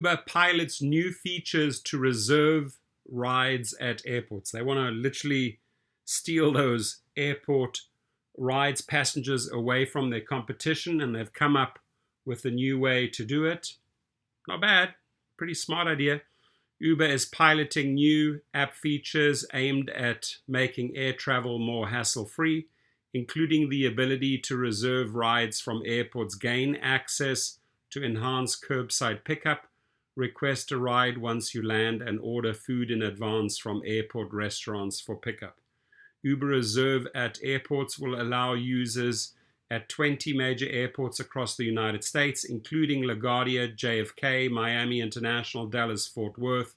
Uber pilots new features to reserve rides at airports. They want to literally steal those airport rides, passengers away from their competition, and they've come up with a new way to do it. Not bad, pretty smart idea. Uber is piloting new app features aimed at making air travel more hassle-free, including the ability to reserve rides from airports, gain access to enhanced curbside pickup, request a ride once you land, and order food in advance from airport restaurants for pickup. Uber Reserve at airports will allow users at 20 major airports across the United States, including LaGuardia, JFK, Miami International, Dallas Fort Worth,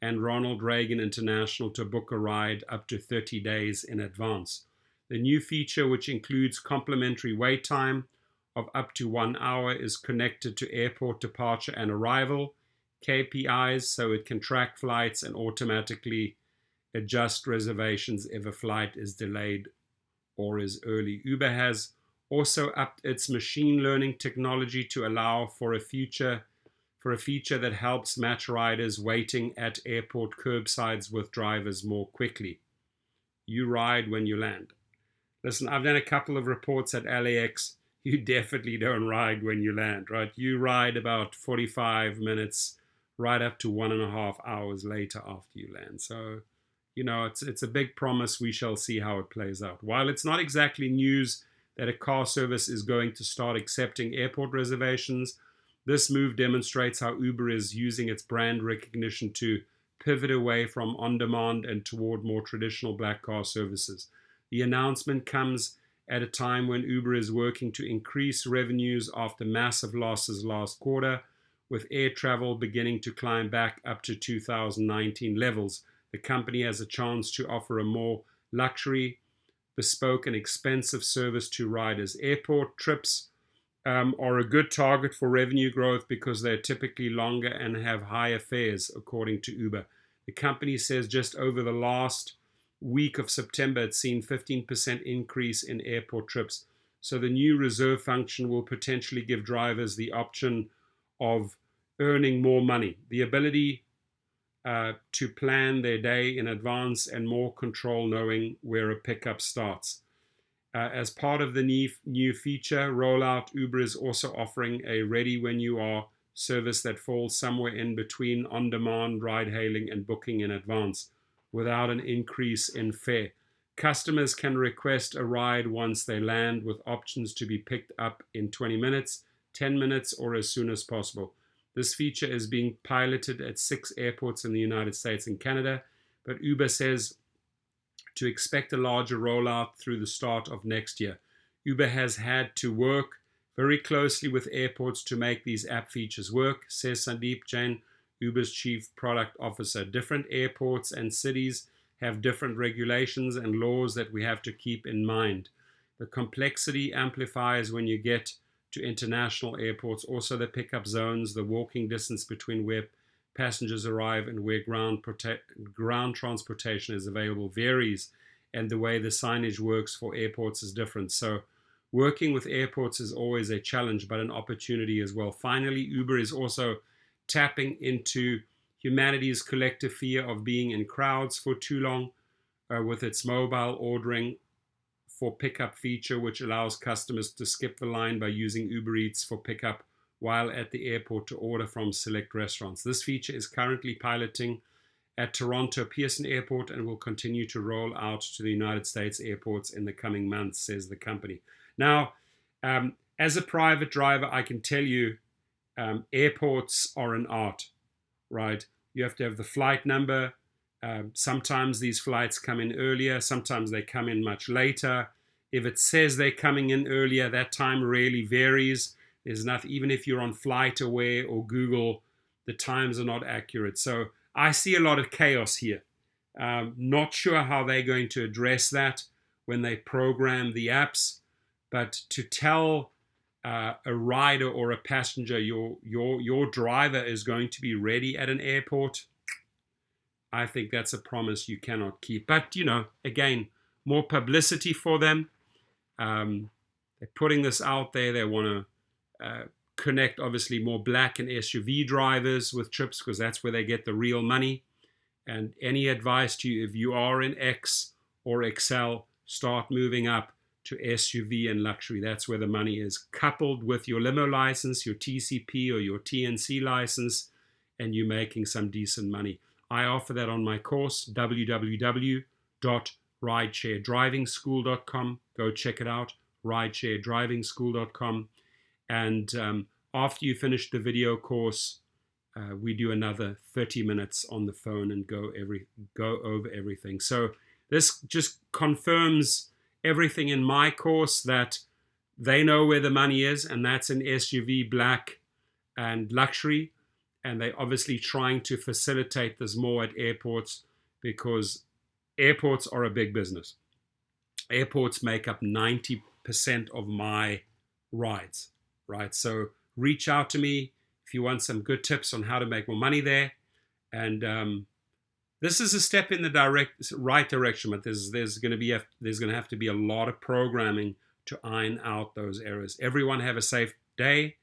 and Ronald Reagan International, to book a ride up to 30 days in advance. The new feature, which includes complimentary wait time of up to 1 hour, is connected to airport departure and arrival KPIs, so it can track flights and automatically adjust reservations if a flight is delayed or is early. Uber has also upped its machine learning technology to allow for a feature that helps match riders waiting at airport curbsides with drivers more quickly. You ride when you land. Listen, I've done a couple of reports at LAX. You definitely don't ride when you land, right? You ride about 45 minutes, right up to 1.5 hours later after you land. So, it's a big promise. We shall see how it plays out. While it's not exactly news that a car service is going to start accepting airport reservations, this move demonstrates how Uber is using its brand recognition to pivot away from on-demand and toward more traditional black car services. The announcement comes at a time when Uber is working to increase revenues after massive losses last quarter, with air travel beginning to climb back up to 2019 levels. The company has a chance to offer a more luxury, bespoke, and expensive service to riders. Airport trips are a good target for revenue growth because they're typically longer and have higher fares, according to Uber. The company says just over the last week of September, it's seen 15% increase in airport trips. So the new reserve function will potentially give drivers the option of earning more money, the ability to plan their day in advance, and more control knowing where a pickup starts. As part of the new feature rollout, Uber is also offering a ready when you are service that falls somewhere in between on-demand ride-hailing and booking in advance without an increase in fare. Customers can request a ride once they land, with options to be picked up in 20 minutes, 10 minutes, or as soon as possible. This feature is being piloted at 6 airports in the United States and Canada, but Uber says to expect a larger rollout through the start of next year. Uber has had to work very closely with airports to make these app features work, says Sandeep Jain, Uber's chief product officer. Different airports and cities have different regulations and laws that we have to keep in mind. The complexity amplifies when you get to international airports. Also, the pickup zones, the walking distance between where passengers arrive and where ground transportation is available varies, and the way the signage works for airports is different. So working with airports is always a challenge, but an opportunity as well. Finally, Uber is also tapping into humanity's collective fear of being in crowds for too long with its mobile ordering for pickup feature, which allows customers to skip the line by using Uber Eats for pickup while at the airport to order from select restaurants. This feature is currently piloting at Toronto Pearson Airport and will continue to roll out to the United States airports in the coming months, says the company. Now, as a private driver, I can tell you airports are an art, right? You have to have the flight number. Sometimes these flights come in earlier, sometimes they come in much later. If it says they're coming in earlier, that time really varies. There's nothing, even if you're on FlightAware or Google, the times are not accurate. So I see a lot of chaos here. Not sure how they're going to address that when they program the apps, but to tell a rider or a passenger your driver is going to be ready at an airport, I think that's a promise you cannot keep. But, again, more publicity for them. They're putting this out there. They want to connect obviously more black and SUV drivers with trips because that's where they get the real money. And any advice to you, if you are in X or XL, start moving up to SUV and luxury. That's where the money is, coupled with your limo license, your TCP or your TNC license, and you're making some decent money. I offer that on my course, www.ridesharedrivingschool.com. Go check it out, ridesharedrivingschool.com. And after you finish the video course, we do another 30 minutes on the phone and go over everything. So this just confirms everything in my course, that they know where the money is, and that's in SUV, black, and luxury. And they're obviously trying to facilitate this more at airports, because airports are a big business. Airports make up 90% of my rides, right? So reach out to me if you want some good tips on how to make more money there. And this is a step in the right direction, but there's going to have to be a lot of programming to iron out those errors. Everyone have a safe day.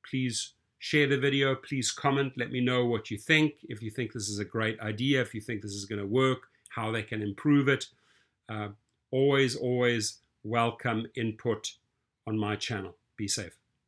Please share the video. Please comment. Let me know what you think. If you think this is a great idea, if you think this is going to work, how they can improve it. Always welcome input on my channel. Be safe.